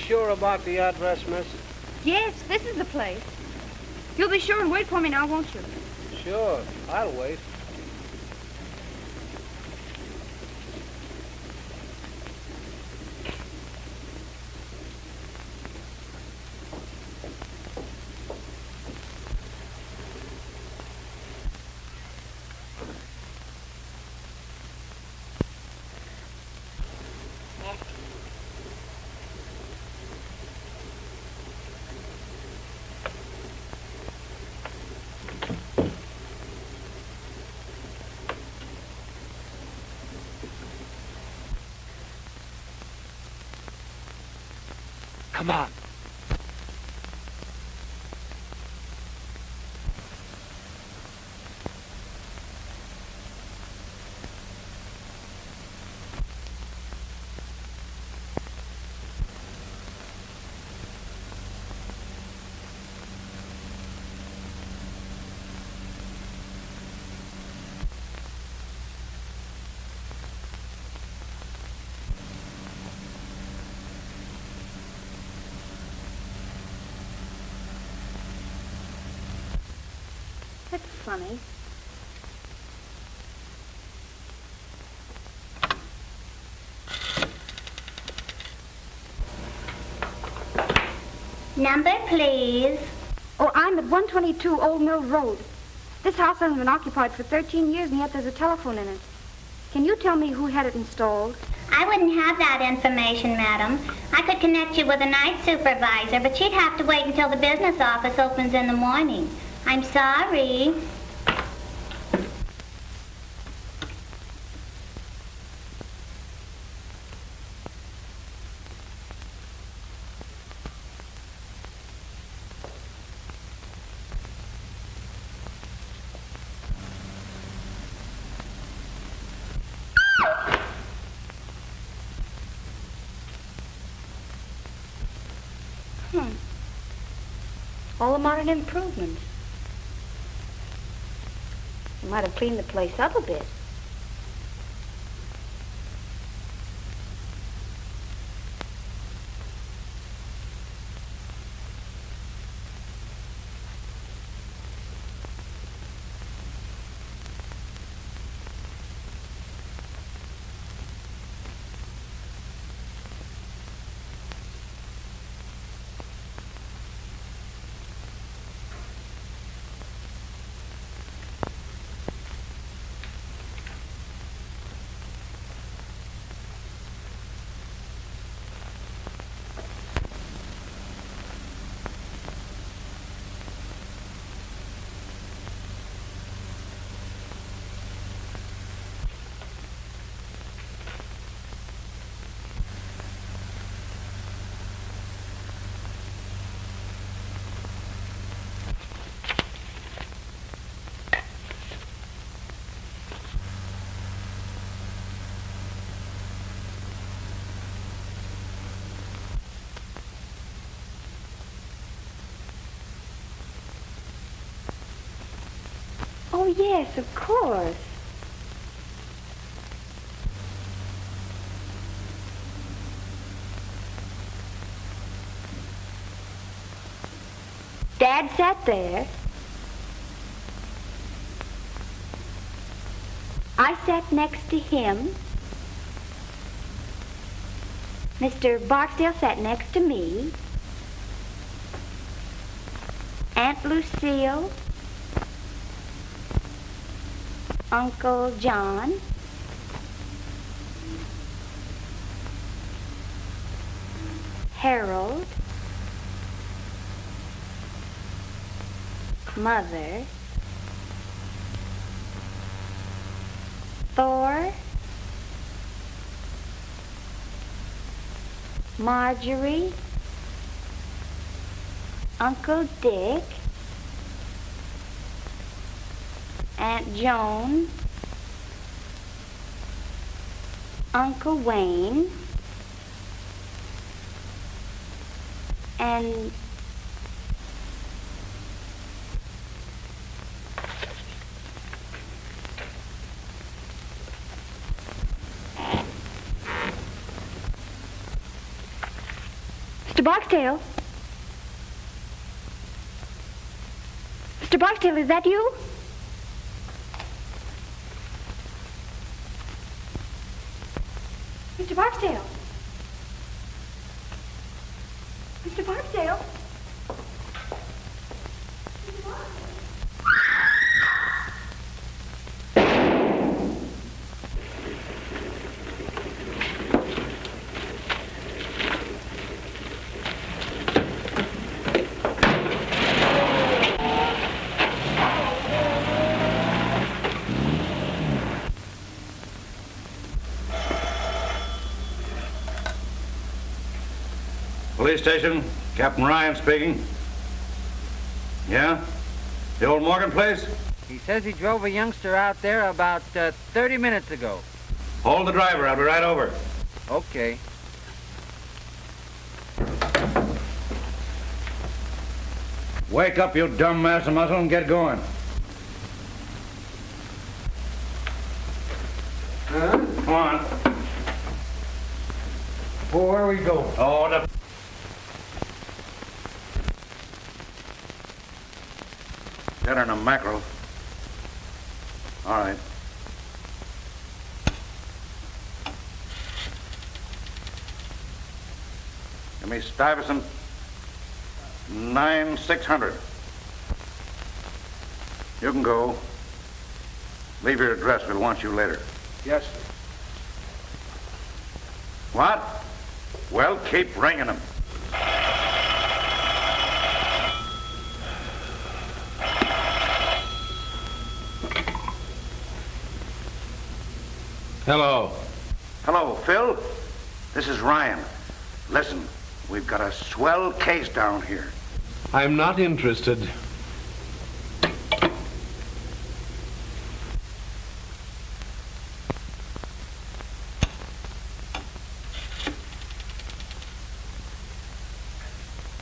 sure about the address, miss? Yes, this is the place. You'll be sure and wait for me now, won't you? Sure, I'll wait. Come on. That's funny. Number, please. Oh, I'm at 122 Old Mill Road. This house hasn't been occupied for 13 years, and yet there's a telephone in it. Can you tell me who had it installed? I wouldn't have that information, madam. I could connect you with a night supervisor, but she'd have to wait until the business office opens in the morning. I'm sorry. All the modern improvements. You might have cleaned the place up a bit. Oh, yes, of course. Dad sat there. I sat next to him. Mr. Barksdale sat next to me. Aunt Lucille. Uncle John. Harold. Mother. Thor. Marjorie. Uncle Dick. Aunt Joan, Uncle Wayne, and Mr. Barksdale? Mr. Barksdale, is that you? Mr. Barksdale? Mr. Barksdale? Mr. Barksdale? Police station, Captain Ryan speaking. Yeah? The old Morgan place? He says he drove a youngster out there about 30 minutes ago. Hold the driver, I'll be right over. Okay. Wake up, you dumb mass of muscle, and get going. Huh? Come on. Well, where are we going? Oh, the... Dinner and a mackerel. All right. Give me Stuyvesant 9600. You can go. Leave your address. We'll want you later. Yes, sir. What? Well, keep ringing them. Hello. Hello, Phil. This is Ryan. Listen, we've got a swell case down here. I'm not interested.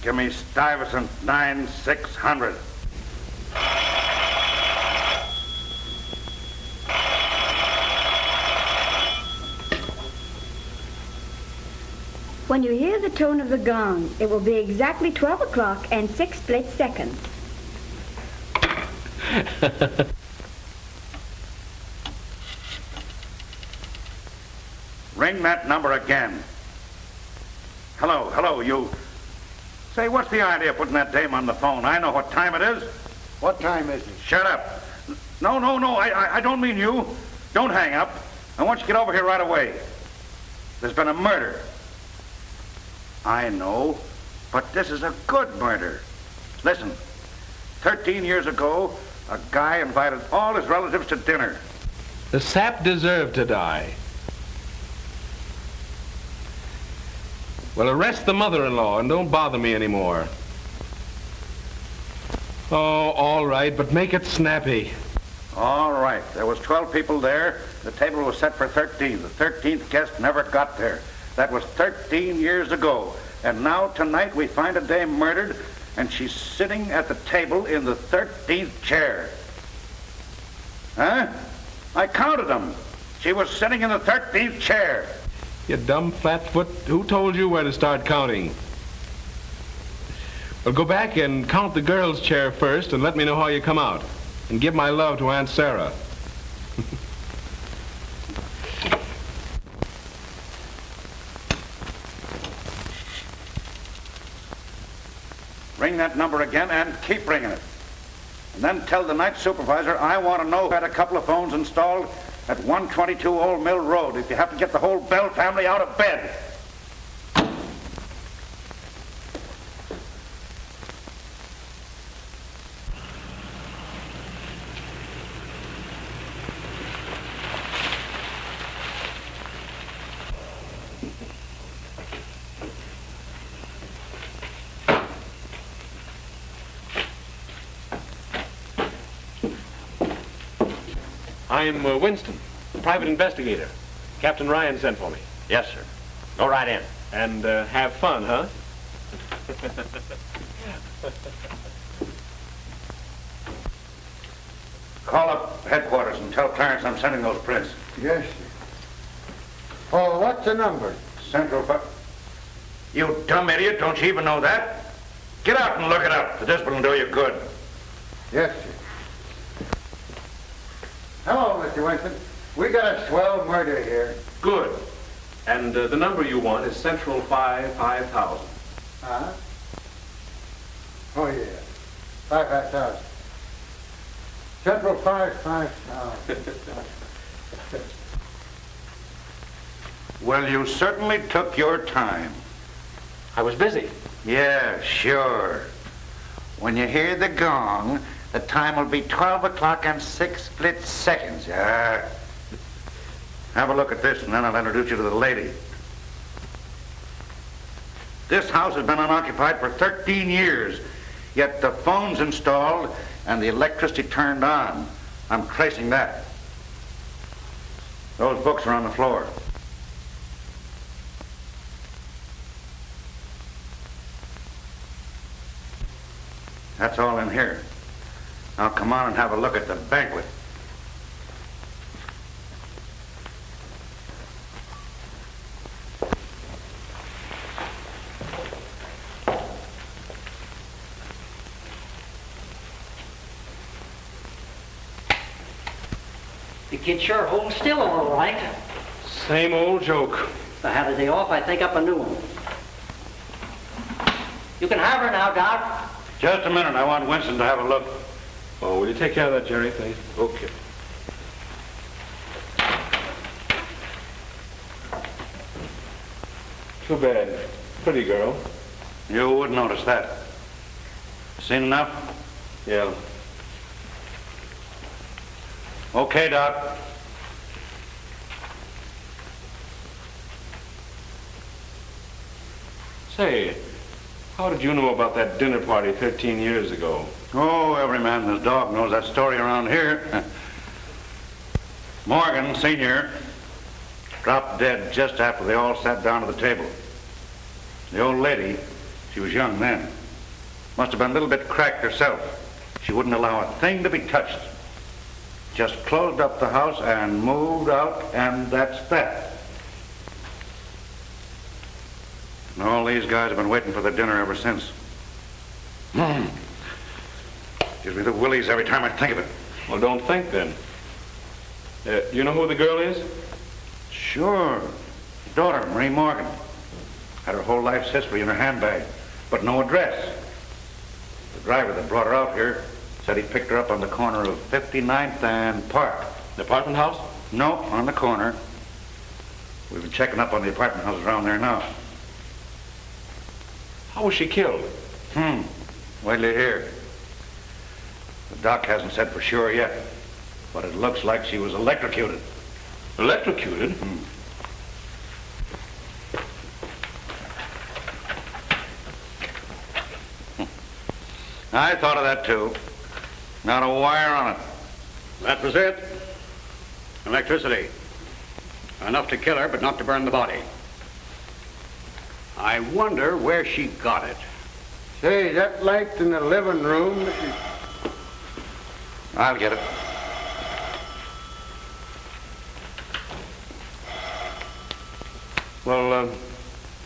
Give me Stuyvesant 9600. When you hear the tone of the gong, it will be exactly 12 o'clock and 6 split seconds. Ring that number again. Hello, you. Say, what's the idea of putting that dame on the phone? I know what time it is. What time is it? Shut up. No, I don't mean you. Don't hang up. I want you to get over here right away. There's been a murder. I know, but this is a good murder. Listen, 13 years ago, a guy invited all his relatives to dinner. The sap deserved to die. Well, arrest the mother-in-law and don't bother me anymore. Oh, all right, but make it snappy. All right, there was 12 people there. The table was set for 13. The 13th guest never got there. That was 13 years ago. And now tonight we find a dame murdered, and she's sitting at the table in the 13th chair. Huh? I counted them. She was sitting in the 13th chair. You dumb flatfoot, who told you where to start counting? Well, go back and count the girl's chair first and let me know how you come out. And give my love to Aunt Sarah. Ring that number again and keep ringing it. And then tell the night supervisor I want to know who had a couple of phones installed at 122 Old Mill Road if you have to get the whole Bell family out of bed. I'm Winston, private investigator. Captain Ryan sent for me. Yes, sir. Go right in. And have fun, huh? Call up headquarters and tell Clarence I'm sending those prints. Yes, sir. Oh, what's the number? Central... You dumb idiot, don't you even know that? Get out and look it up. The discipline will do you good. Yes, sir. Hello, Mr. Winston. We got a swell murder here. Good. And the number you want is Central 5000. Huh? Oh, yeah. 5,000. Central 5,000. Well, you certainly took your time. I was busy. Yeah, sure. When you hear the gong, the time will be 12 o'clock and 6 split seconds. Have a look at this, and then I'll introduce you to the lady. This house has been unoccupied for 13 years, yet the phone's installed and the electricity turned on. I'm tracing that. Those books are on the floor. That's all in here. Now come on and have a look at the banquet. The kid sure holds still all right. Same old joke. If I had a day off, I'd think up a new one. You can have her now, Doc. Just a minute. I want Winston to have a look. Oh, will you take care of that, Jerry, please? Okay. Too bad. Pretty girl. You wouldn't notice that. Seen enough? Yeah. Okay, Doc. Say, how did you know about that dinner party 13 years ago? Oh, every man and his dog knows that story around here. Morgan, Sr., dropped dead just after they all sat down to the table. The old lady, she was young then, must have been a little bit cracked herself. She wouldn't allow a thing to be touched. Just closed up the house and moved out, and that's that. And all these guys have been waiting for the dinner ever since. Gives me the willies every time I think of it. Well, don't think then. You know who the girl is? Sure. Daughter, Marie Morgan. Had her whole life's history in her handbag, but no address. The driver that brought her out here said he picked her up on the corner of 59th and Park. The apartment house? No, on the corner. We've been checking up on the apartment houses around there now. How was she killed? Wait till you hear. The doc hasn't said for sure yet, but it looks like she was electrocuted. Electrocuted? I thought of that too. Not a wire on it. That was it. Electricity. Enough to kill her, but not to burn the body. I wonder where she got it. Say, that light in the living room... I'll get it. Well,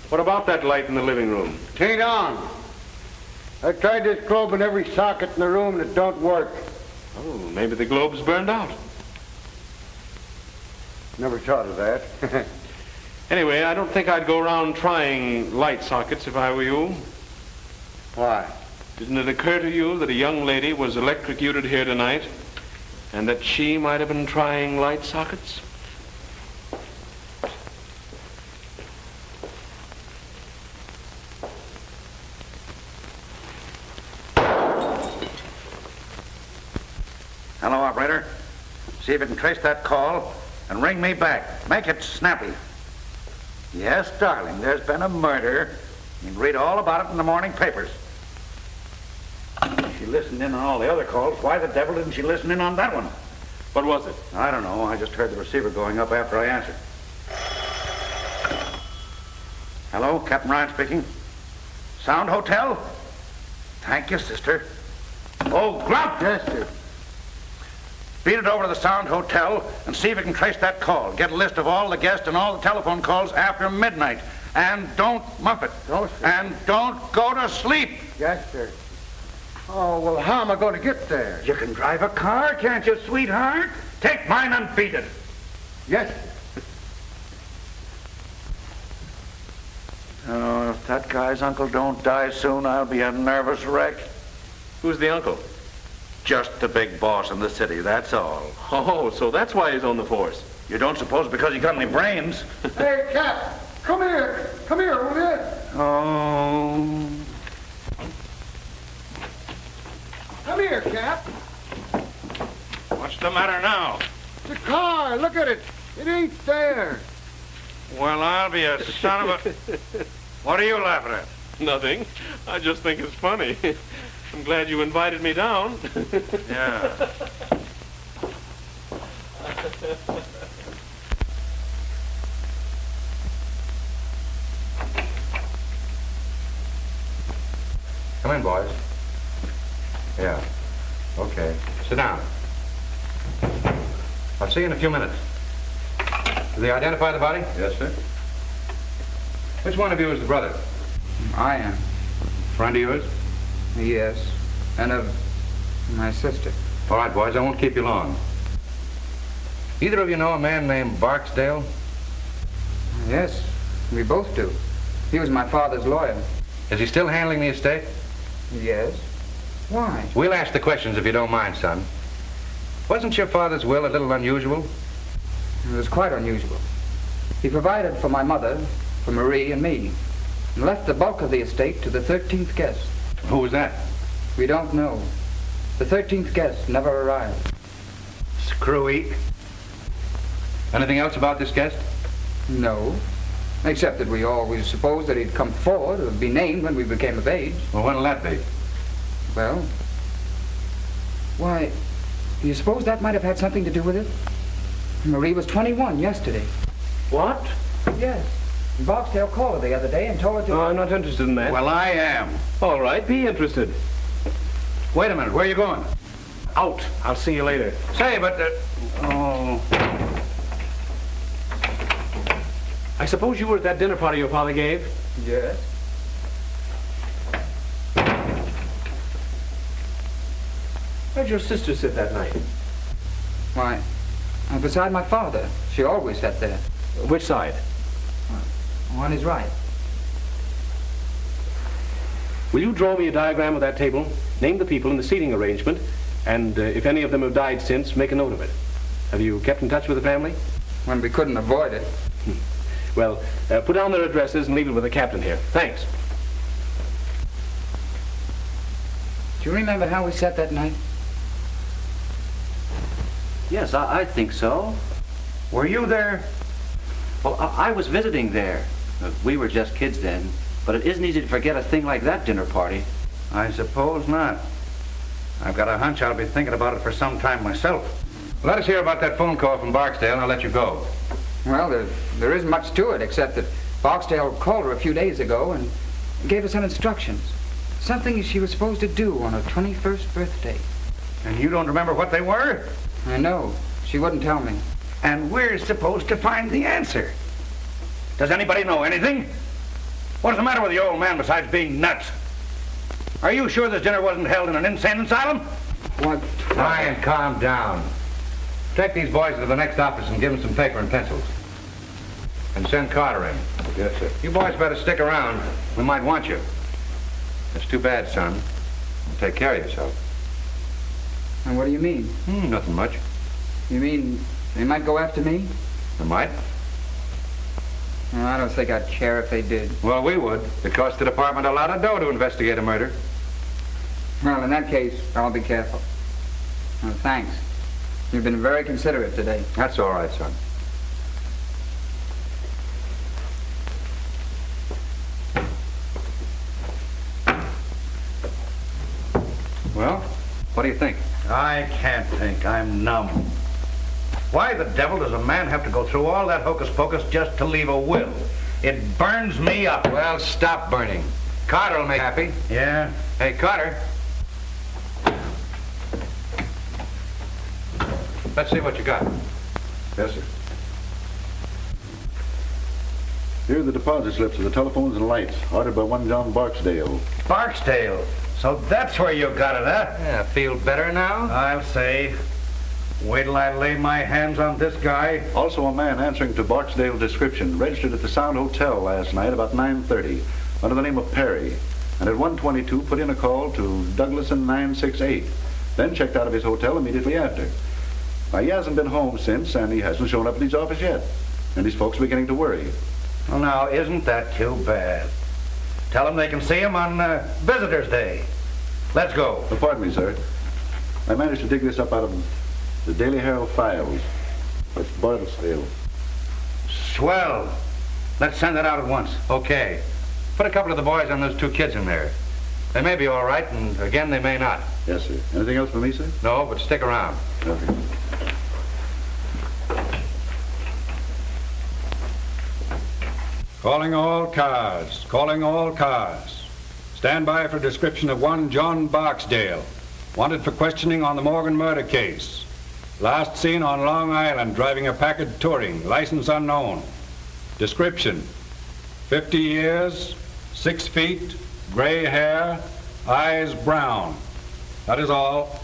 what about that light in the living room? It ain't on. I tried this globe in every socket in the room and it don't work. Oh, maybe the globe's burned out. Never thought of that. Anyway, I don't think I'd go around trying light sockets if I were you. Why? Didn't it occur to you that a young lady was electrocuted here tonight and that she might have been trying light sockets? Hello, operator. See if you can trace that call and ring me back. Make it snappy. Yes, darling, there's been a murder. You can read all about it in the morning papers. She listened in on all the other calls. Why the devil didn't she listen in on that one? What was it? I don't know. I just heard the receiver going up after I answered. Hello, Captain Ryan speaking. Sound Hotel? Thank you, sister. Oh, Grunt! Yes, sir. Beat it over to the Sound Hotel and see if you can trace that call. Get a list of all the guests and all the telephone calls after midnight. And don't muff it. No, sir. And don't go to sleep. Yes, sir. Oh, well, how am I going to get there? You can drive a car, can't you, sweetheart? Take mine and beat it. Yes, sir. Oh, if that guy's uncle don't die soon, I'll be a nervous wreck. Who's the uncle? Just the big boss in the city, that's all. Oh, so that's why he's on the force. You don't suppose because he got any brains? Hey, Cap, come here. Come here, will you? Oh. Come here, Cap. What's the matter now? The car, look at it. It ain't there. Well, I'll be a son of a... What are you laughing at? Nothing. I just think it's funny. I'm glad you invited me down. Yeah. Come in, boys. Yeah. Okay. Sit down. I'll see you in a few minutes. Did they identify the body? Yes, sir. Which one of you is the brother? I am. Friend of yours? Yes. And of my sister. All right, boys, I won't keep you long. Either of you know a man named Barksdale? Yes, we both do. He was my father's lawyer. Is he still handling the estate? Yes. Why? We'll ask the questions if you don't mind, son. Wasn't your father's will a little unusual? It was quite unusual. He provided for my mother, for Marie and me, and left the bulk of the estate to the 13th guest. Who was that? We don't know. The 13th guest never arrived. Screwy. Anything else about this guest? No. Except that we always supposed that he'd come forward or be named when we became of age. Well, when'll that be? Well, why, do you suppose that might have had something to do with it? Marie was 21 yesterday. What? Yes. Barksdale called her the other day and told her to... Oh, I'm not interested in that. Well, I am. All right, be interested. Wait a minute, where are you going? Out. I'll see you later. Say, but... oh... I suppose you were at that dinner party your father gave? Yes. Where'd your sister sit that night? Why, beside my father. She always sat there. Which side? On his right. Will you draw me a diagram of that table, name the people in the seating arrangement, and if any of them have died since, make a note of it? Have you kept in touch with the family? When we couldn't avoid it. Well, put down their addresses and leave it with the captain here. Thanks. Do you remember how we sat that night? Yes, I think so. Were you there? Well, I was visiting there. We were just kids then. But it isn't easy to forget a thing like that dinner party. I suppose not. I've got a hunch I'll be thinking about it for some time myself. Let us hear about that phone call from Barksdale, and I'll let you go. Well, there isn't much to it, except that Barksdale called her a few days ago and gave her some instructions. Something she was supposed to do on her 21st birthday. And you don't remember what they were? I know. She wouldn't tell me. And we're supposed to find the answer. Does anybody know anything? What's the matter with the old man besides being nuts? Are you sure this dinner wasn't held in an insane asylum? What? Try and calm down. Take these boys to the next office and give them some paper and pencils. And send Carter in. Yes, sir. You boys better stick around. We might want you. It's too bad, son. Take care of yourself. And what do you mean? Nothing much. You mean they might go after me? They might. Well, I don't think I'd care if they did. Well, we would. It costs the department a lot of dough to investigate a murder. Well, in that case, I'll be careful. Well, thanks. You've been very considerate today. That's all right, son. Well, what do you think? I can't think. I'm numb. Why the devil does a man have to go through all that hocus pocus just to leave a will? It burns me up. Well, stop burning. Carter will make you happy. Yeah? Hey, Carter. Let's see what you got. Yes, sir. Here are the deposit slips of the telephones and lights, ordered by one John Barksdale. Barksdale? So that's where you got it, huh? Yeah, feel better now? I'll say. Wait till I lay my hands on this guy. Also a man answering to Barksdale's description, registered at the Sound Hotel last night about 9:30, under the name of Perry, and at 1:22 put in a call to Douglason 968, then checked out of his hotel immediately after. Now, he hasn't been home since, and he hasn't shown up at his office yet, and his folks are beginning to worry. Well, now, isn't that too bad? Tell them they can see him on Visitor's Day. Let's go. Pardon me, sir. I managed to dig this up out of the Daily Herald files. It's Barksdale. Swell. Let's send it out at once. Okay. Put a couple of the boys on those two kids in there. They may be all right, and again, they may not. Yes, sir. Anything else for me, sir? No, but stick around. Okay. Calling all cars. Calling all cars. Stand by for description of one John Barksdale, wanted for questioning on the Morgan murder case. Last seen on Long Island driving a Packard Touring, license unknown. Description: 50 years, 6 feet, gray hair, eyes brown. That is all.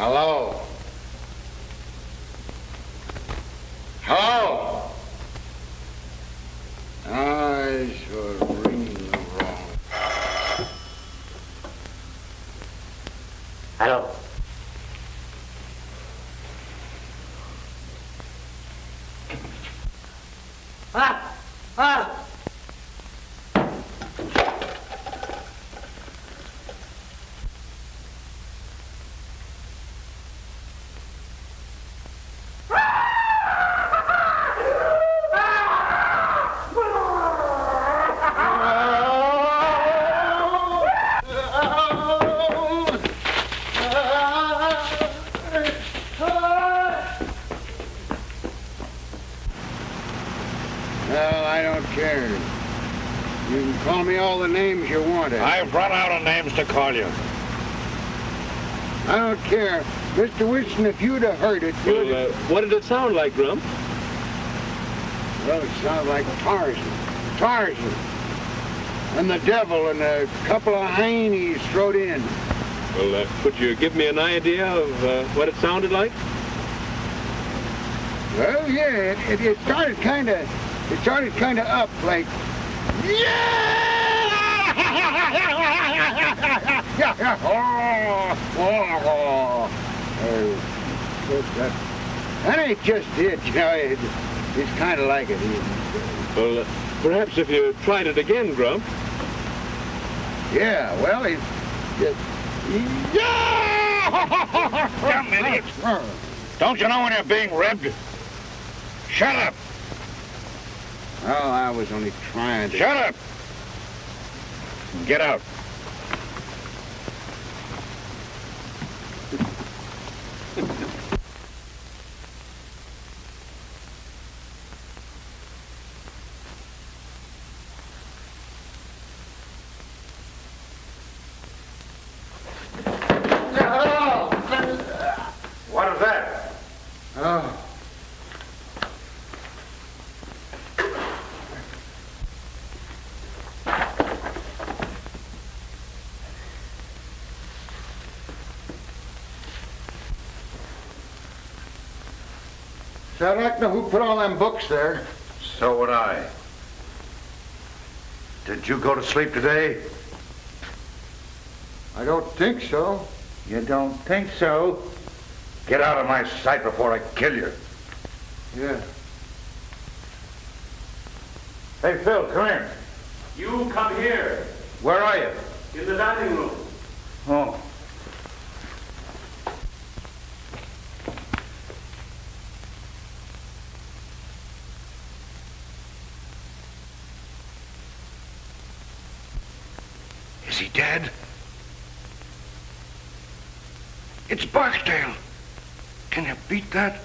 Hello? Hello? I should ring the wrong. Hello. Ah! Ah! Well, I don't care. You can call me all the names you wanted. I've run out of names to call you. I don't care. Mr. Wilson, if you'd have heard it, you'd have... What did it sound like, Grump? Well, it sounded like Tarzan. Tarzan. And the devil and a couple of heinies thrown in. Well, could you give me an idea of what it sounded like? Well, yeah, it started kind of... It started kind of up, like... That ain't just it, you know. It's kind of like it. Well, perhaps if you tried it again, Grump. Yeah, well, it's just... Damn idiot! Don't you know when you're being ribbed? Shut up! Oh, I was only trying to... Shut up! Get out. So I'd like to know who put all them books there. So would I. Did you go to sleep today? I don't think so. You don't think so? Get out of my sight before I kill you. Yeah. Hey, Phil, come here. You come here. Where are you? In the dining room. Oh. Is he dead? It's Barksdale. Can you beat that?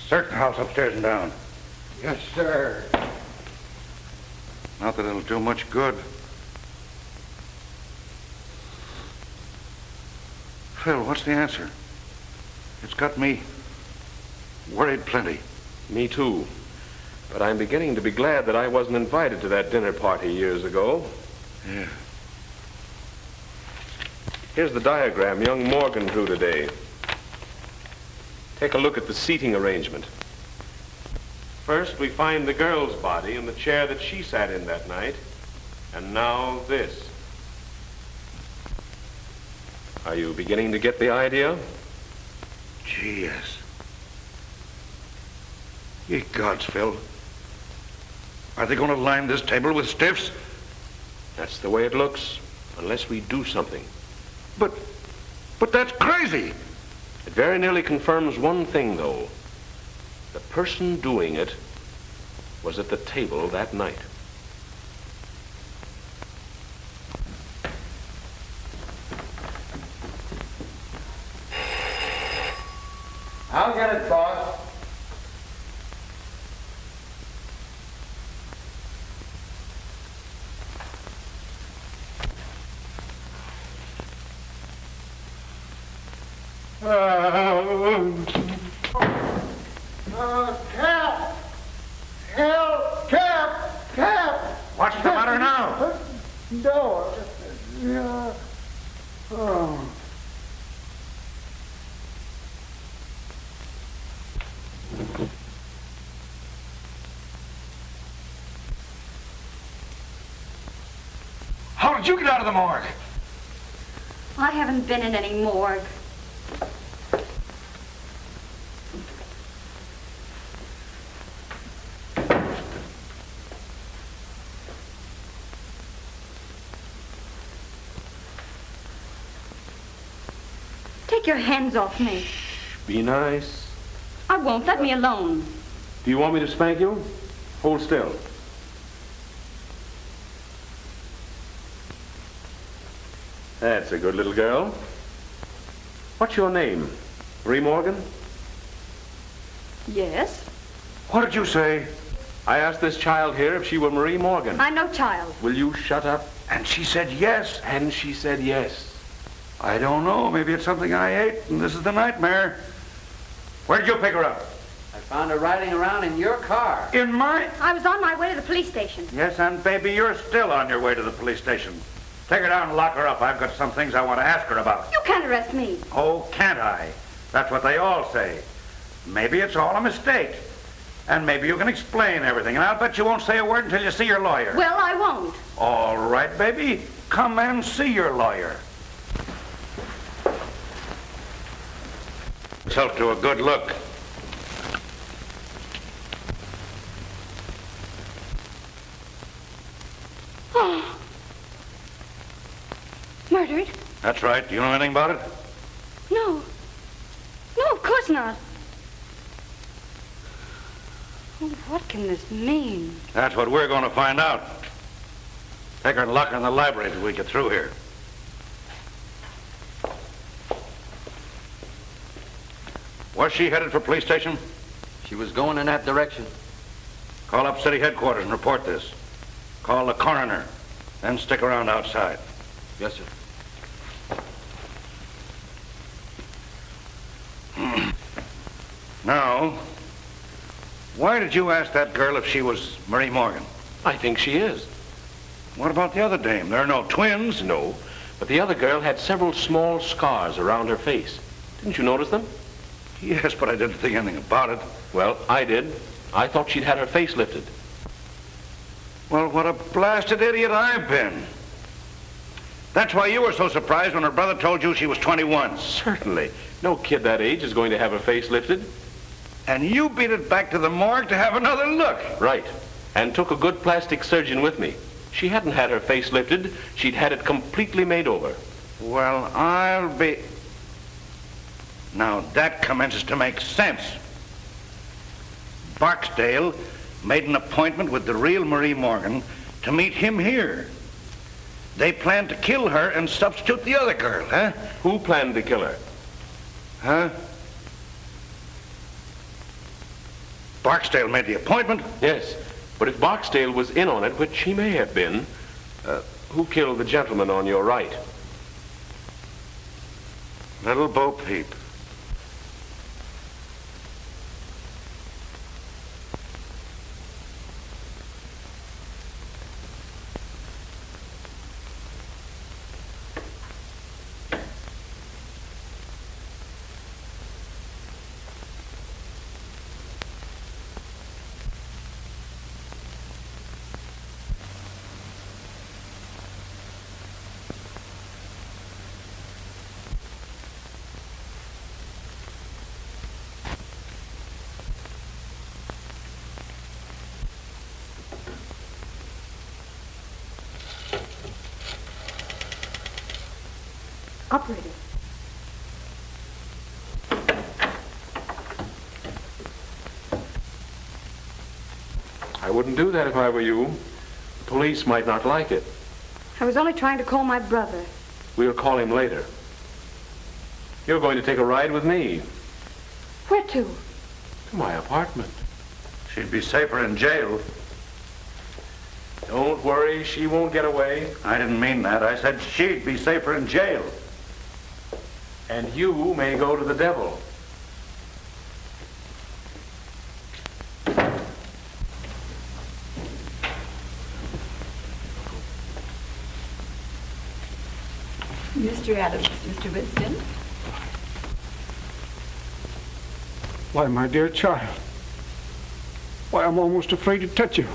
Search the house upstairs and down. Yes, sir. Not that it'll do much good. Phil, what's the answer? It's got me worried plenty. Me too. But I'm beginning to be glad that I wasn't invited to that dinner party years ago. Yeah. Here's the diagram young Morgan drew today. Take a look at the seating arrangement. First, we find the girl's body in the chair that she sat in that night. And now this. Are you beginning to get the idea? Gee, yes. Ye gods, Phil. Are they going to line this table with stiffs? That's the way it looks, unless we do something. But that's crazy. It very nearly confirms one thing, though. The person doing it was at the table that night. I'll get it, boss. Cap! Help! Cap! What's the matter now? No. Yeah. Oh. How did you get out of the morgue? I haven't been in any morgue. Take your hands off me. Be nice. I won't. Let me alone. Do you want me to spank you? Hold still. That's a good little girl. What's your name? Marie Morgan? Yes? What did you say? I asked this child here if she were Marie Morgan. I'm no child. Will you shut up? And she said yes. And she said yes. I don't know. Maybe it's something I ate, and this is the nightmare. Where'd you pick her up? I found her riding around in your car. In my... I was on my way to the police station. Yes, and baby, you're still on your way to the police station. Take her down and lock her up. I've got some things I want to ask her about. You can't arrest me. Oh, can't I? That's what they all say. Maybe it's all a mistake. And maybe you can explain everything. And I'll bet you won't say a word until you see your lawyer. Well, I won't. All right, baby. Come and see your lawyer. Yourself to a good look. Oh. Murdered? That's right. Do you know anything about it? No. No, of course not. Oh, what can this mean? That's what we're going to find out. Take her and lock her in the library till we get through here. Was she headed for police station? She was going in that direction. Call up city headquarters and report this. Call the coroner. Then stick around outside. Yes, sir. Now, why did you ask that girl if she was Marie Morgan? I think she is. What about the other dame? There are no twins. No, but the other girl had several small scars around her face. Didn't you notice them? Yes, but I didn't think anything about it. Well, I did. I thought she'd had her face lifted. Well, what a blasted idiot I've been. That's why you were so surprised when her brother told you she was 21. Certainly. No kid that age is going to have her face lifted. And you beat it back to the morgue to have another look. Right. And took a good plastic surgeon with me. She hadn't had her face lifted. She'd had it completely made over. Well, I'll be... Now, that commences to make sense. Barksdale made an appointment with the real Marie Morgan to meet him here. They planned to kill her and substitute the other girl, huh? Who planned to kill her? Huh? Barksdale made the appointment? Yes, but if Barksdale was in on it, which he may have been, who killed the gentleman on your right? Little Bo Peep. Operator. I wouldn't do that if I were you. The police might not like it. I was only trying to call my brother. We'll call him later. You're going to take a ride with me. Where to? To my apartment. She'd be safer in jail. Don't worry, she won't get away. I didn't mean that. I said she'd be safer in jail. And you may go to the devil. Mr. Adams, Mr. Winston. Why, my dear child. Why, I'm almost afraid to touch you.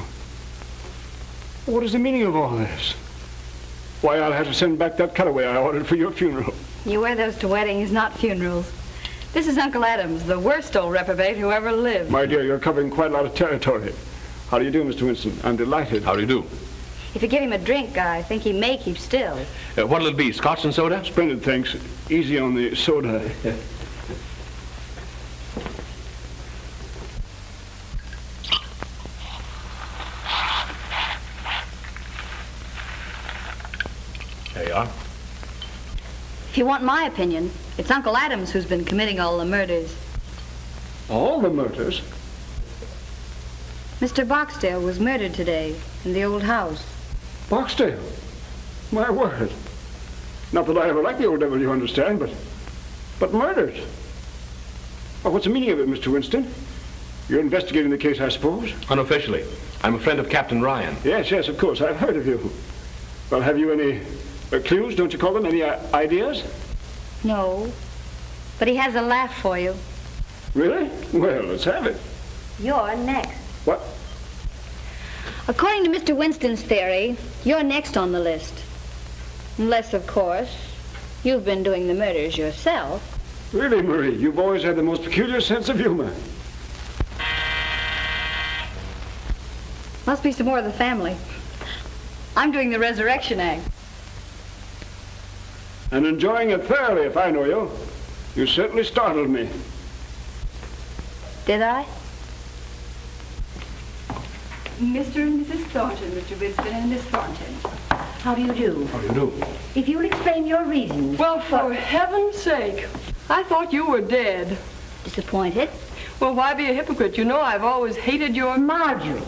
What is the meaning of all this? Why, I'll have to send back that cutaway I ordered for your funeral. You wear those to weddings, not funerals. This is Uncle Adams, the worst old reprobate who ever lived. My dear, you're covering quite a lot of territory. How do you do, Mr. Winston? I'm delighted. How do you do? If you give him a drink, I think he may keep still. What'll it be, scotch and soda? Splendid, thanks. Easy on the soda. There you are. If you want my opinion, it's Uncle Adams who's been committing all the murders. All the murders? Mr. Barksdale was murdered today in the old house. Barksdale? My word. Not that I ever liked the old devil, you understand, but murdered. Well, what's the meaning of it, Mr. Winston? You're investigating the case, I suppose? Unofficially. I'm a friend of Captain Ryan. Yes, of course. I've heard of you. Well, have you any clues, don't you call them? Any ideas? No, but he has a laugh for you. Really? Well, let's have it. You're next. What? According to Mr. Winston's theory, you're next on the list. Unless, of course, you've been doing the murders yourself. Really, Marie, you've always had the most peculiar sense of humor. Must be some more of the family. I'm doing the resurrection act. And enjoying it thoroughly, if I know you. You certainly startled me. Did I? Mr. and Mrs. Thornton, Mr. Winston and Miss Thornton. How do you do? How do you do? If you'll explain your reasons. Well, for heaven's sake, I thought you were dead. Disappointed? Well, why be a hypocrite? You know I've always hated your... Marjorie,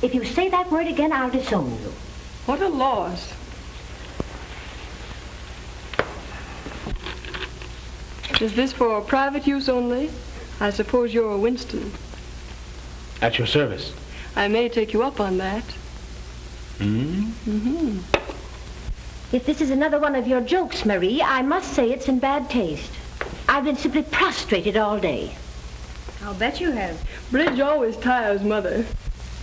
if you say that word again, I'll disown you. What a loss. Is this for private use only? I suppose you're a Winston. At your service. I may take you up on that. Mm-hmm. If this is another one of your jokes, Marie, I must say it's in bad taste. I've been simply prostrated all day. I'll bet you have. Bridge always tires Mother.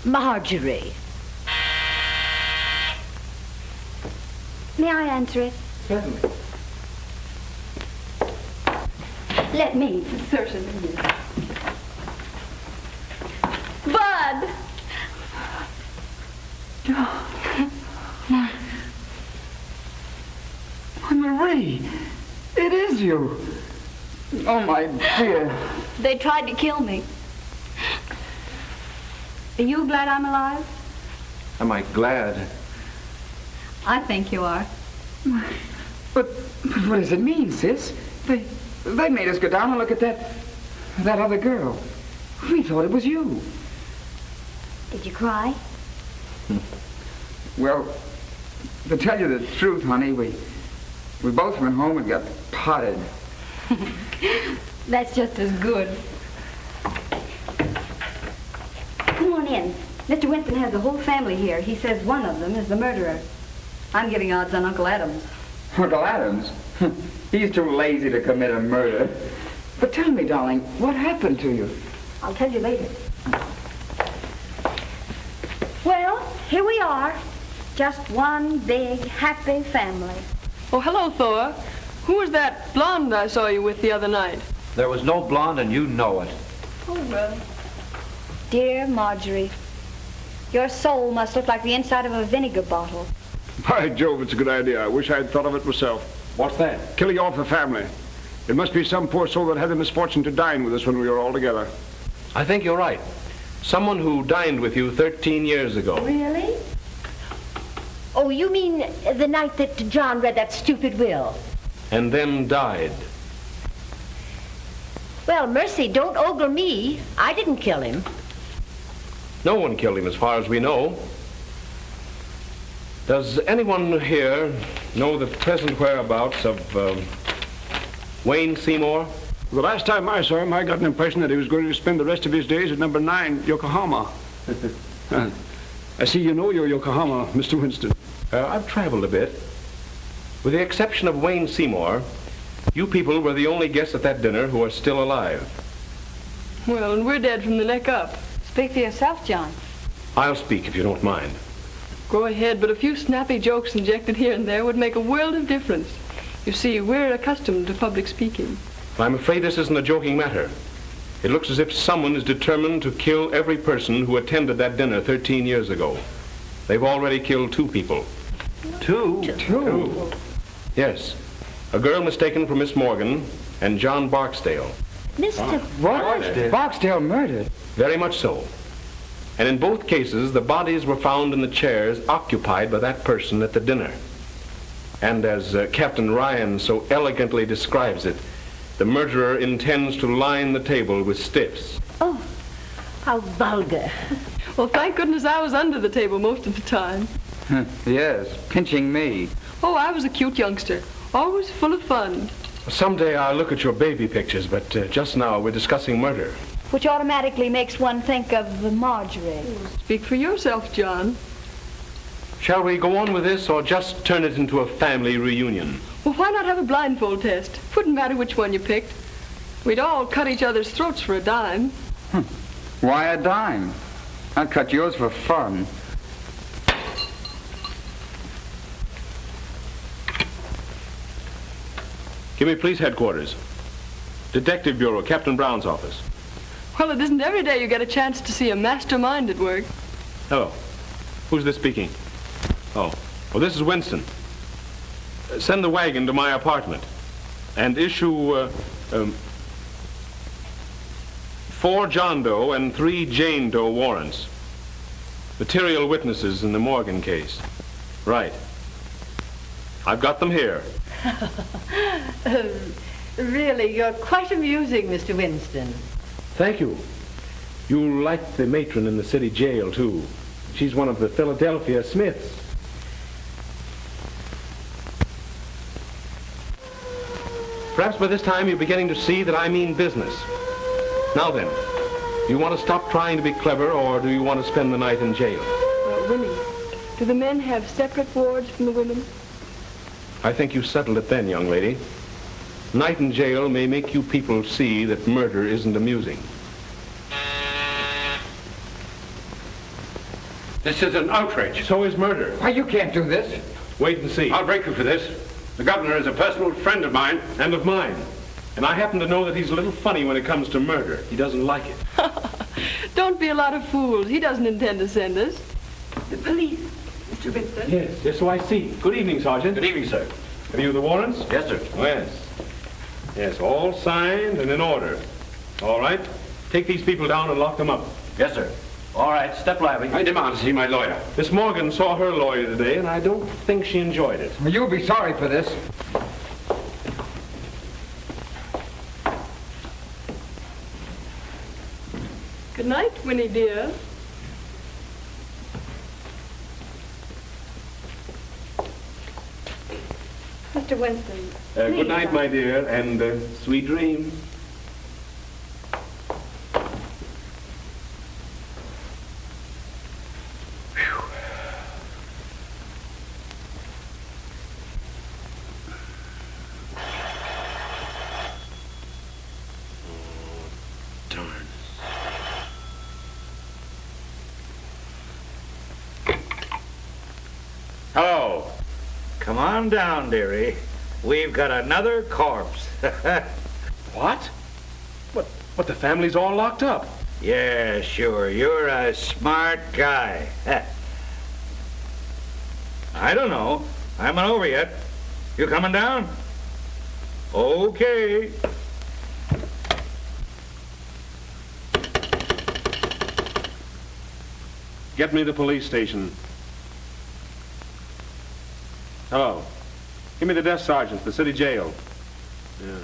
Marjorie. May I answer it? Certainly. Let me. Certainly. Bud! Marie, it is you. Oh, my dear. They tried to kill me. Are you glad I'm alive? Am I glad? I think you are. But what does it mean, sis? They made us go down and look at that other girl. We thought it was you. Did you cry? Well, to tell you the truth, honey, we both went home and got potted. That's just as good. Come on in. Mr. Winston has the whole family here. He says one of them is the murderer. I'm giving odds on Uncle Adams. Uncle Adams? He's too lazy to commit a murder. But tell me, darling, what happened to you? I'll tell you later. Well, here we are. Just one big, happy family. Oh, hello, Thor. Who was that blonde I saw you with the other night? There was no blonde, and you know it. Oh, well. Dear Marjorie, your soul must look like the inside of a vinegar bottle. By Jove, it's a good idea. I wish I'd thought of it myself. What's that? Killing off the family. It must be some poor soul that had the misfortune to dine with us when we were all together. I think you're right. Someone who dined with you 13 years ago. Really? Oh, you mean the night that John read that stupid will? And then died. Well, mercy, don't ogle me. I didn't kill him. No one killed him as far as we know. Does anyone here know the present whereabouts of Wayne Seymour? The last time I saw him, I got an impression that he was going to spend the rest of his days at number 9, Yokohama. I see you know your Yokohama, Mr. Winston. I've traveled a bit. With the exception of Wayne Seymour, you people were the only guests at that dinner who are still alive. Well, and we're dead from the neck up. Speak for yourself, John. I'll speak if you don't mind. Go ahead, but a few snappy jokes injected here and there would make a world of difference. You see, we're accustomed to public speaking. I'm afraid this isn't a joking matter. It looks as if someone is determined to kill every person who attended that dinner 13 years ago. They've already killed 2 people. Two? Yes. A girl mistaken for Miss Morgan and John Barksdale. Mr. What? Barksdale murdered? Very much so. And in both cases, the bodies were found in the chairs occupied by that person at the dinner. And as Captain Ryan so elegantly describes it, the murderer intends to line the table with stiffs. Oh, how vulgar. Well, thank goodness I was under the table most of the time. Yes, pinching me. Oh, I was a cute youngster. Always full of fun. Someday I'll look at your baby pictures, but just now we're discussing murder. Which automatically makes one think of Marjorie. Speak for yourself, John. Shall we go on with this or just turn it into a family reunion? Well, why not have a blindfold test? Wouldn't matter which one you picked. We'd all cut each other's throats for a dime. Why a dime? I'd cut yours for fun. Give me police headquarters. Detective Bureau, Captain Brown's office. Well, it isn't every day you get a chance to see a mastermind at work. Hello. Who's this speaking? Oh, well, this is Winston. Send the wagon to my apartment and issue 4 John Doe and 3 Jane Doe warrants. Material witnesses in the Morgan case. Right. I've got them here. Really, you're quite amusing, Mr. Winston. Thank you. You'll like the matron in the city jail, too. She's one of the Philadelphia Smiths. Perhaps by this time you're beginning to see that I mean business. Now then, do you want to stop trying to be clever, or do you want to spend the night in jail? Winnie, do the men have separate wards from the women? I think you settled it then, young lady. Night in jail may make you people see that murder isn't amusing. This is an outrage. So is murder. Why, you can't do this. Wait and see. I'll break you for this. The governor is a personal friend of mine. And of mine. And I happen to know that he's a little funny when it comes to murder. He doesn't like it. Don't be a lot of fools. He doesn't intend to send us. The police, Mr. Vincent. Yes, so I see. Good evening, Sergeant. Good evening, sir. Have you the warrants? Yes, sir. Yes. Yes, all signed and in order. All right. Take these people down and lock them up. Yes, sir. All right, step lively. I demand to see my lawyer. Miss Morgan saw her lawyer today, and I don't think she enjoyed it. Well, you'll be sorry for this. Good night, Winnie dear. Mr. Winston. Good night, my dear, and sweet dreams. Hello. Come on down, dearie. We've got another corpse. What? What, the family's all locked up? Yeah, sure. You're a smart guy. I don't know. I haven't over yet. You coming down? Okay. Get me to the police station. Hello. Give me the desk sergeant, the city jail. Yeah.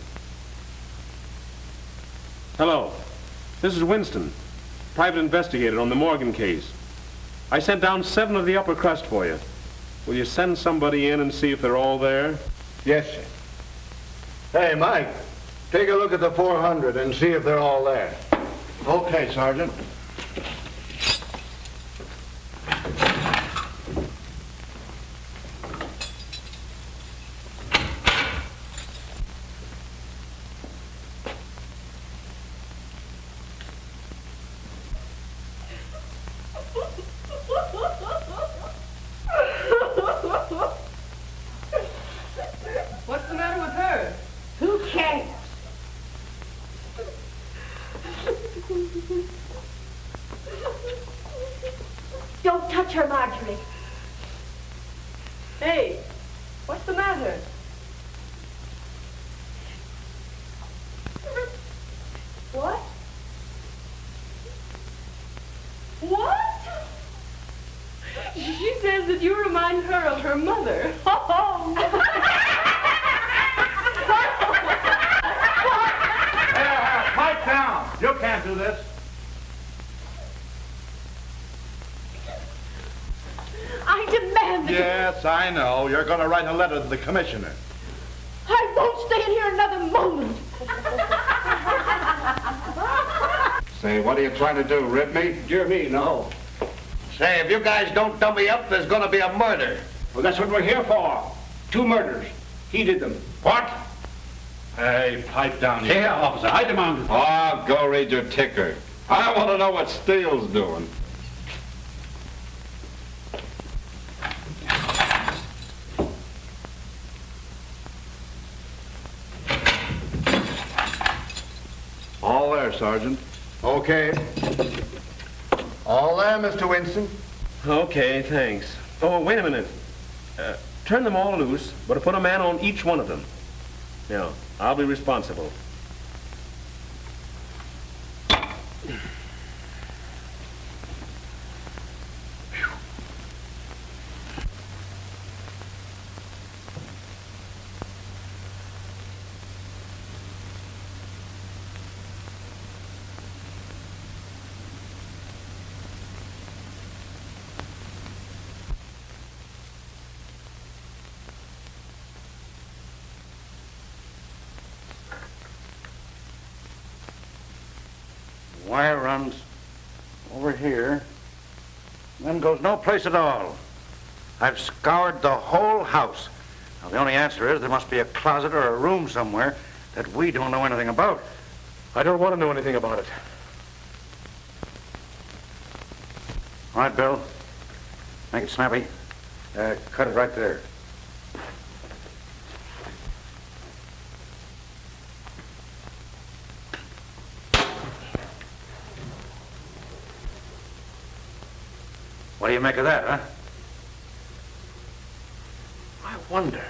Hello. This is Winston, private investigator on the Morgan case. I sent down 7 of the upper crust for you. Will you send somebody in and see if they're all there? Yes, sir. Hey, Mike, take a look at the 400 and see if they're all there. Okay, Sergeant. What's the matter with her? Who cares? Don't touch her, Marjorie. Hey, what's the matter? What? What? She says that you remind her of her mother. Pipe down. You can't do this. I demand that Yes, I know. You're going to write a letter to the commissioner. I won't stay in here another moment. Say, what are you trying to do, rip me? Dear me, no. Say, if you guys don't dummy up, there's going to be a murder. Well, that's what we're here for. 2 murders. He did them. What? Hey, pipe down here. Yeah, officer, I demand it. Oh, go read your ticker. I want to know what Steele's doing. All there, Sergeant. Okay. All there, Mr. Winston? Okay, thanks. Oh, wait a minute. Turn them all loose, but put a man on each one of them. Yeah, I'll be responsible. Wire runs over here, then goes no place at all. I've scoured the whole house. Now, the only answer is there must be a closet or a room somewhere that we don't know anything about. I don't want to know anything about it. All right, Bill. Make it snappy. Cut it right there. What do you make of that, huh? I wonder.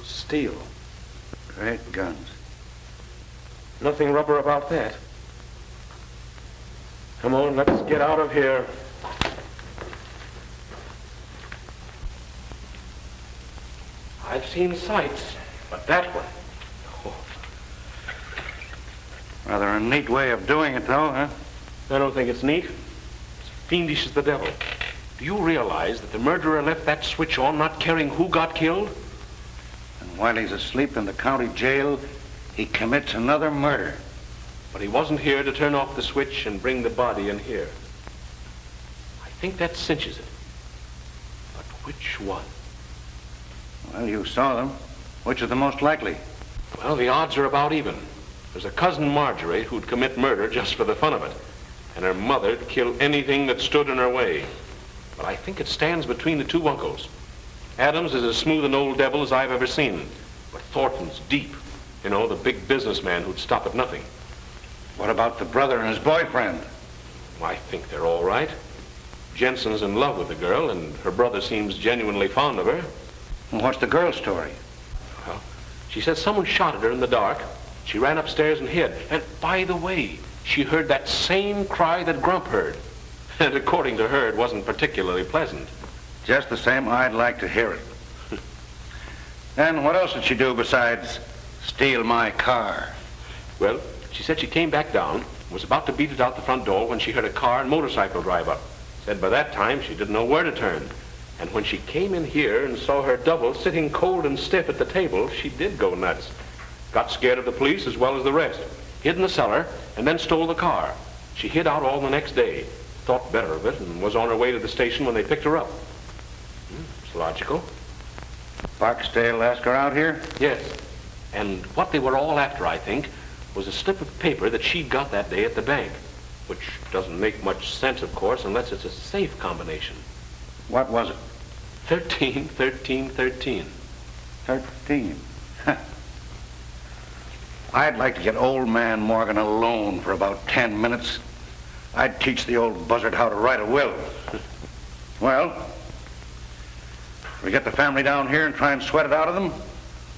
Steel. Great guns. Nothing rubber about that. Come on, let's get out of here. I've seen sights, but that one. Rather a neat way of doing it, though, huh? I don't think it's neat. It's fiendish as the devil. Do you realize that the murderer left that switch on, not caring who got killed? And while he's asleep in the county jail, he commits another murder. But he wasn't here to turn off the switch and bring the body in here. I think that cinches it. But which one? Well, you saw them. Which is the most likely? Well, the odds are about even. There's a cousin Marjorie who'd commit murder just for the fun of it. And her mother'd kill anything that stood in her way. But I think it stands between the two uncles. Adams is as smooth an old devil as I've ever seen. But Thornton's deep. You know, the big businessman who'd stop at nothing. What about the brother and his boyfriend? Well, I think they're all right. Jensen's in love with the girl, and her brother seems genuinely fond of her. And what's the girl's story? Well, she said someone shot at her in the dark. She ran upstairs and hid. And by the way, she heard that same cry that Grump heard. And according to her, it wasn't particularly pleasant. Just the same, I'd like to hear it. And what else did she do besides steal my car? Well, she said she came back down, was about to beat it out the front door when she heard a car and motorcycle drive up. Said by that time she didn't know where to turn. And when she came in here and saw her double sitting cold and stiff at the table, she did go nuts. Got scared of the police as well as the rest. Hid in the cellar and then stole the car. She hid out all the next day. Thought better of it and was on her way to the station when they picked her up. It's logical. Barksdale asked her out here? Yes. And what they were all after, I think, was a slip of paper that she'd got that day at the bank. Which doesn't make much sense, of course, unless it's a safe combination. What was it? 13, 13, 13. 13. I'd like to get old man Morgan alone for about 10 minutes. I'd teach the old buzzard how to write a will. Well, we get the family down here and try and sweat it out of them?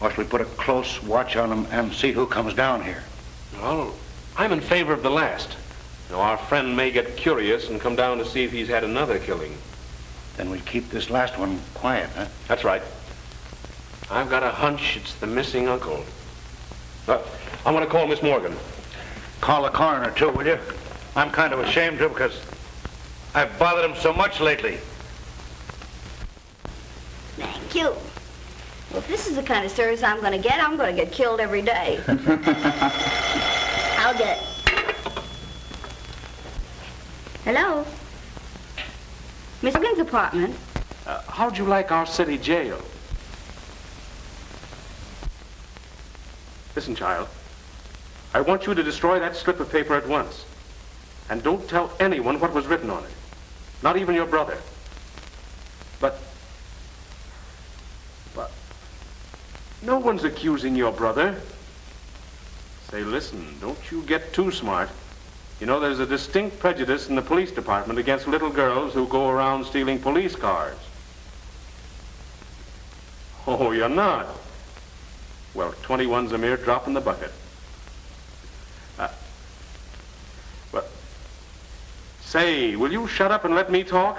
Or should we put a close watch on them and see who comes down here? Well, I'm in favor of the last. Now, our friend may get curious and come down to see if he's had another killing. Then we keep this last one quiet, huh? That's right. I've got a hunch it's the missing uncle. I'm going to call Miss Morgan. Call the coroner, too, will you? I'm kind of ashamed to because I've bothered him so much lately. Thank you. Well, if this is the kind of service I'm going to get killed every day. I'll get it. Hello? Miss Morgan's apartment. How'd you like our city jail? Listen, child. I want you to destroy that slip of paper at once. And don't tell anyone what was written on it. Not even your brother. But no one's accusing your brother. Say, listen, don't you get too smart. You know, there's a distinct prejudice in the police department against little girls who go around stealing police cars. Oh, you're not? Well, 21's a mere drop in the bucket. Say, will you shut up and let me talk?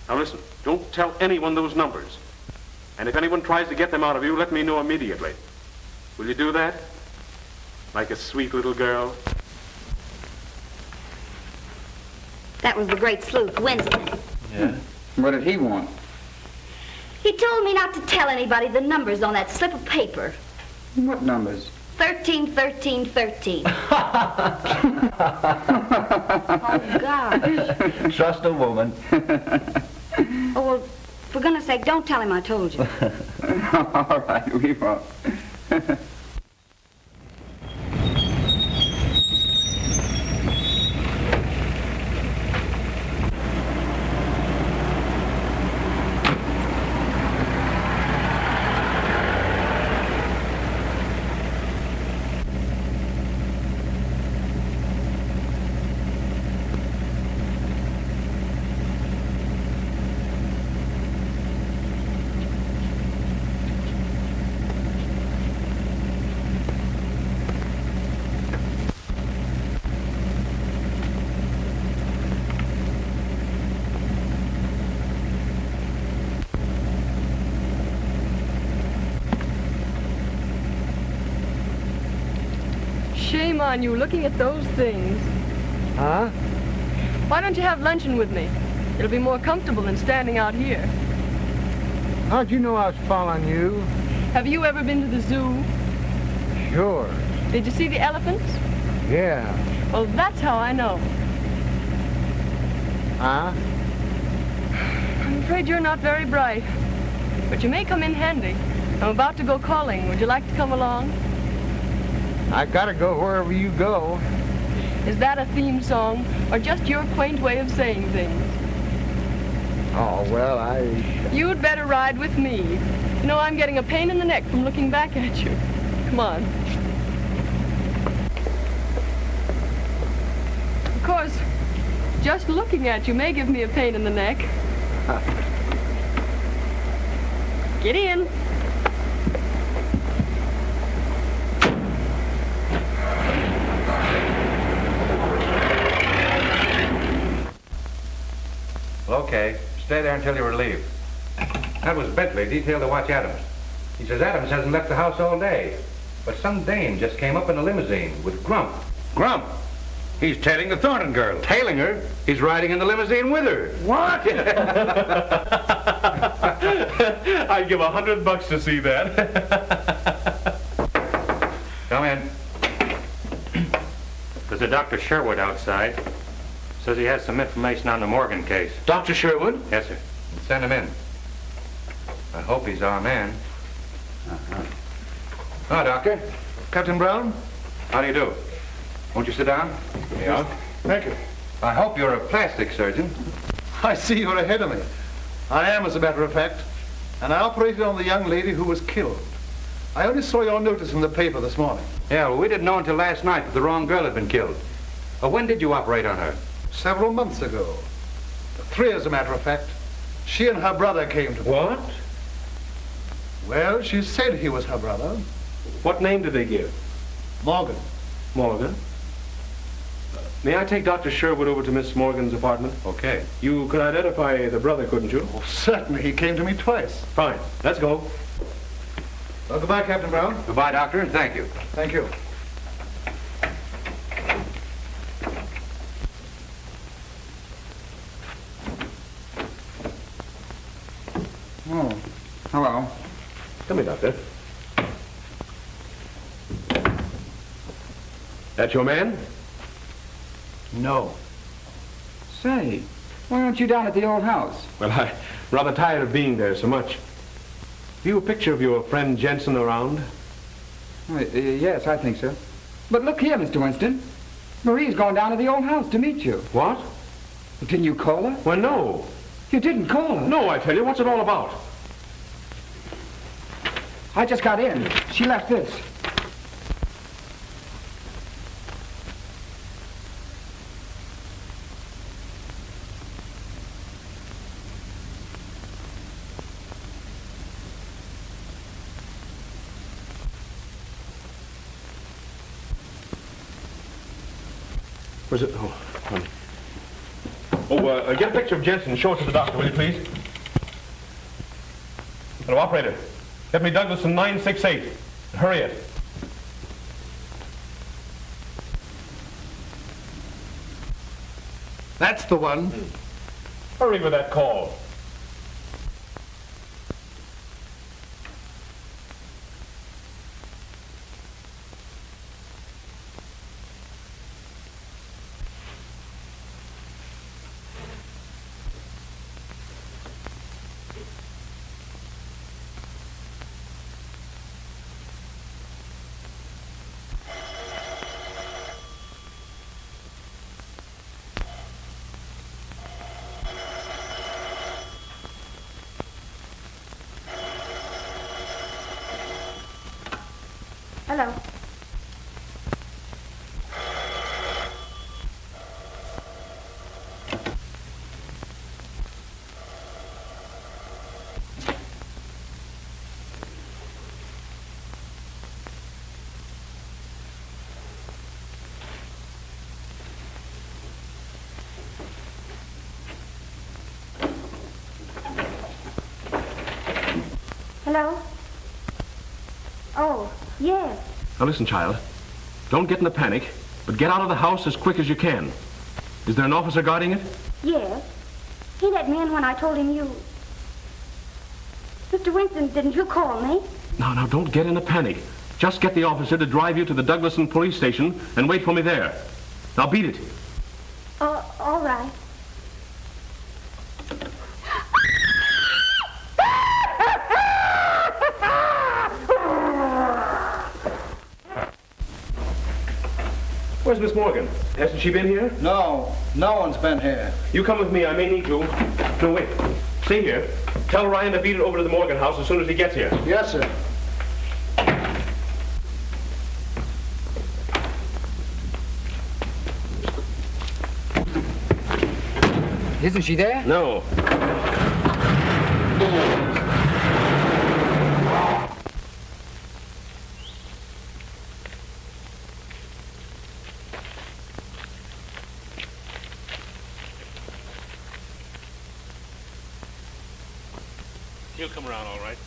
Now listen, don't tell anyone those numbers. And if anyone tries to get them out of you, let me know immediately. Will you do that? Like a sweet little girl? That was the great sleuth, Winston. Yeah? What did he want? He told me not to tell anybody the numbers on that slip of paper. What numbers? 13, 13, 13. Oh, gosh. Trust a woman. Oh, well, for goodness sake, don't tell him I told you. All right, we won't. Shame on you, looking at those things. Huh? Why don't you have luncheon with me? It'll be more comfortable than standing out here. How'd you know I was following you? Have you ever been to the zoo? Sure. Did you see the elephants? Yeah. Well, that's how I know. Huh? I'm afraid you're not very bright, but you may come in handy. I'm about to go calling. Would you like to come along? I gotta go wherever you go. Is that a theme song, or just your quaint way of saying things? Oh, well, You'd better ride with me. You know, I'm getting a pain in the neck from looking back at you. Come on. Of course, just looking at you may give me a pain in the neck. Get in. Okay, stay there until you're relieved. That was Bentley, detailed to watch Adams. He says Adams hasn't left the house all day. But some dame just came up in a limousine with Grump. Grump? He's tailing the Thornton girl. Tailing her? He's riding in the limousine with her. What? I'd give $100 to see that. Come in. There's a Dr. Sherwood outside. Says he has some information on the Morgan case. Dr. Sherwood? Yes, sir. Send him in. I hope he's our man. Ah, Doctor. Captain Brown? How do you do? Won't you sit down? Yeah. Thank you. I hope you're a plastic surgeon. I see you're ahead of me. I am, as a matter of fact. And I operated on the young lady who was killed. I only saw your notice in the paper this morning. Yeah, well, we didn't know until last night that the wrong girl had been killed. When did you operate on her? Several months ago. 3, as a matter of fact. She and her brother came to me. What? Well, she said he was her brother. What name did they give? Morgan. Morgan? May I take Dr. Sherwood over to Miss Morgan's apartment? Okay. You could identify the brother, couldn't you? Oh, certainly. He came to me twice. Fine. Let's go. Well, goodbye, Captain Brown. Goodbye, Doctor, and thank you. Thank you. Oh, hello. Come here, Doctor. That your man? No. Say, why aren't you down at the old house? Well, I'm rather tired of being there so much. Have you a picture of your friend Jensen around? Yes, I think so. But look here, Mr. Winston. Marie's gone down to the old house to meet you. What? Didn't you call her? Well, no. You didn't call her? No, I tell you. What's it all about? I just got in. She left this. Was it? Oh, honey. Oh, get a picture of Jensen and show it to the doctor, will you, please? Hello, operator. Get me Douglas in 968. Hurry it. That's the one. Hurry with that call. Hello. Hello? Oh, yes. Now listen, child. Don't get in a panic, but get out of the house as quick as you can. Is there an officer guarding it? Yes. He let me in when I told him you... Mr. Winston, didn't you call me? Now, don't get in a panic. Just get the officer to drive you to the Douglaston police station and wait for me there. Now beat it. All right. Where's Miss Morgan? Hasn't she been here? No one's been here. You come with me. I may need you. No, wait. Stay here. Tell Ryan to beat it over to the Morgan house as soon as he gets here. Yes, sir. Isn't she there? No. He'll come around all right.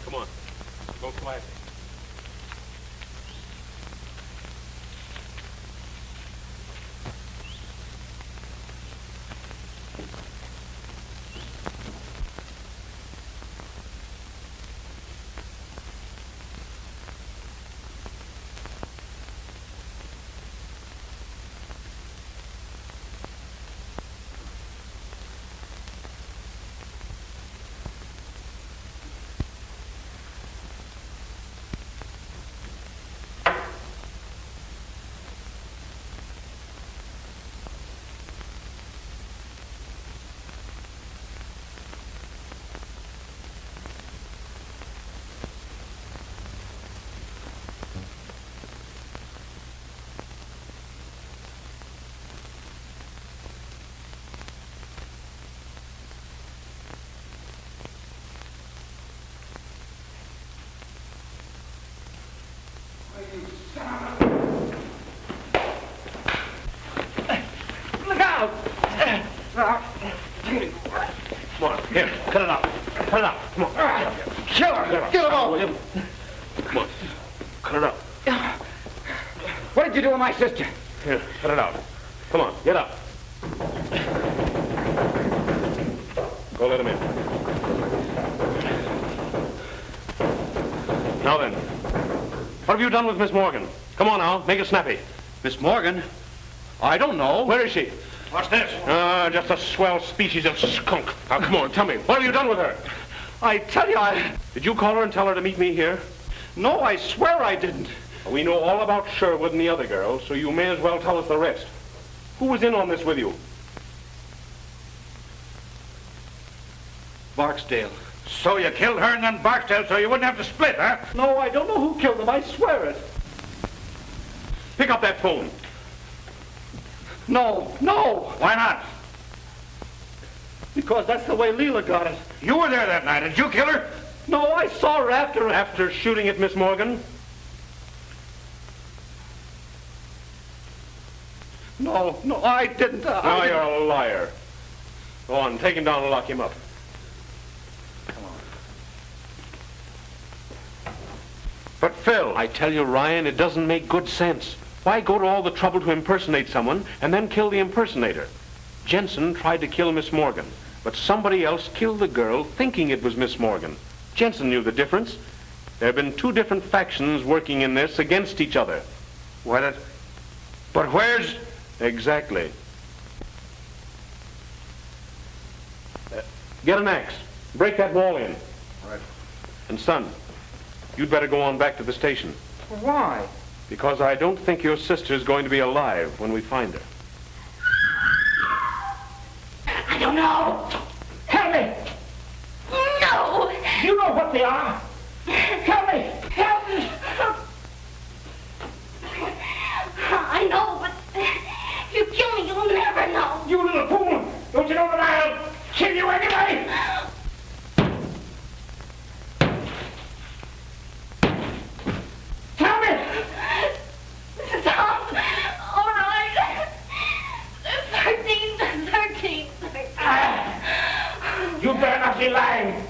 Come on. Go quietly. Look out! Come on, here, cut it out. Cut it out. Come on. Kill her! Get him off! Come on. Cut it out. What did you do with my sister? Here, cut it out. Come on, get up. Go let him in. Now then, what have you done with Miss Morgan? Come on now, make it snappy. Miss Morgan? I don't know. Where is she? What's this? Just a swell species of skunk. Now, come on, tell me. What have you done with her? I tell you, Did you call her and tell her to meet me here? No, I swear I didn't. We know all about Sherwood and the other girls, so you may as well tell us the rest. Who was in on this with you? Barksdale. So you killed her and then Barksdale so you wouldn't have to split, huh? No, I don't know who killed them. I swear it. Pick up that phone. No. Why not? Because that's the way Leela got it. You were there that night. Did you kill her? No, I saw her after... After shooting at Miss Morgan? No, I didn't. Now you're a liar. Go on, take him down and lock him up. But Phil... I tell you, Ryan, it doesn't make good sense. Why go to all the trouble to impersonate someone and then kill the impersonator? Jensen tried to kill Miss Morgan, but somebody else killed the girl thinking it was Miss Morgan. Jensen knew the difference. There have been two different factions working in this against each other. But where's... Exactly. Get an axe. Break that wall in. Right. And son, you'd better go on back to the station. Why? Because I don't think your sister's going to be alive when we find her. I don't know. Help me. No. You know what they are. Help me. Help me. I know, but if you kill me, you'll never know. You little fool. Don't you know that I'll kill you anyway? Tell me. Tom, all right. 13. You better not be lying.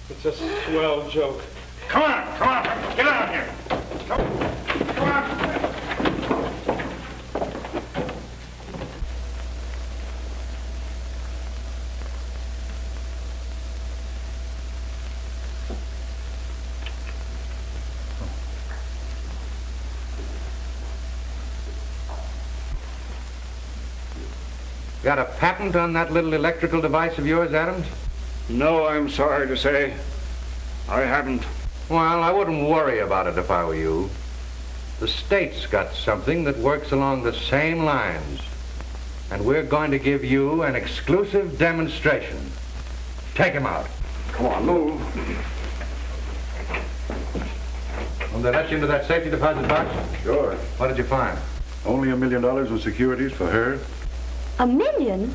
It's a swell joke. Come on. Get out of here. Come on. Got a patent on that little electrical device of yours, Adams? No, I'm sorry to say. I haven't. Well, I wouldn't worry about it if I were you. The state's got something that works along the same lines. And we're going to give you an exclusive demonstration. Take him out. Come on, move. Will they let you into that safety deposit box? Sure. What did you find? Only $1 million in securities for her. $1 million?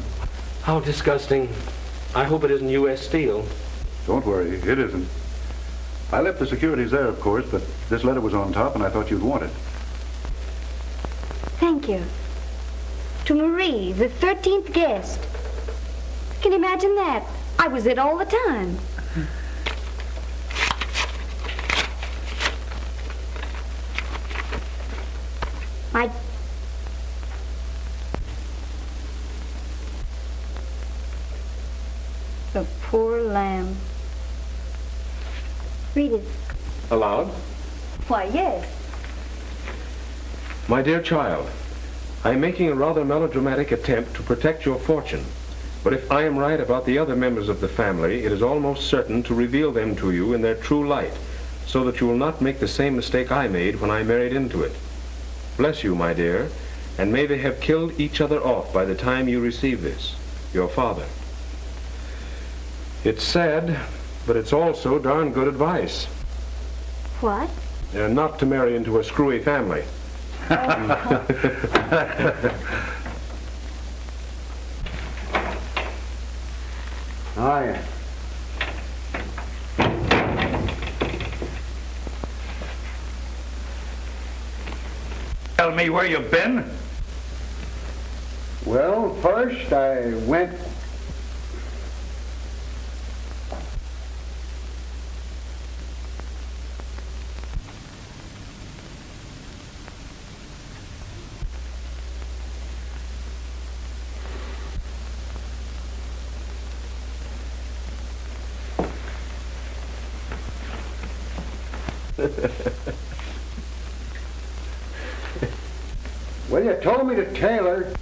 How disgusting. I hope it isn't U.S. Steel. Don't worry, it isn't. I left the securities there, of course, but this letter was on top and I thought you'd want it. Thank you. To Marie, the 13th guest. Can you imagine that? I was it all the time. The poor lamb. Read it. Aloud? Why, yes. My dear child, I am making a rather melodramatic attempt to protect your fortune. But if I am right about the other members of the family, it is almost certain to reveal them to you in their true light, so that you will not make the same mistake I made when I married into it. Bless you, my dear, and may they have killed each other off by the time you receive this. Your father. It's sad, but it's also darn good advice. What? Not to marry into a screwy family. Hiya. Tell me where you've been. Well, first I went... Well, you told me to tailor.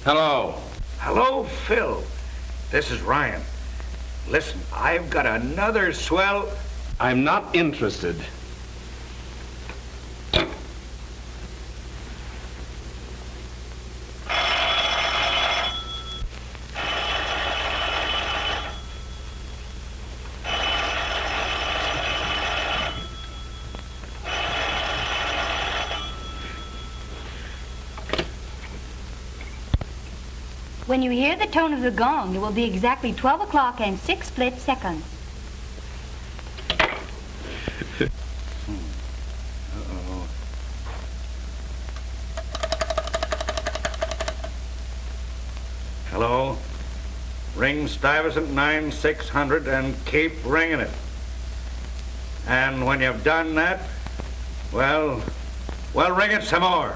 Hello. Hello, Phil. This is Ryan. Listen, I've got another swell... I'm not interested. When you hear the tone of the gong, it will be exactly 12 o'clock and 6 split seconds. Uh-oh. Hello? Ring Stuyvesant 9600 and keep ringing it. And when you've done that, well, ring it some more.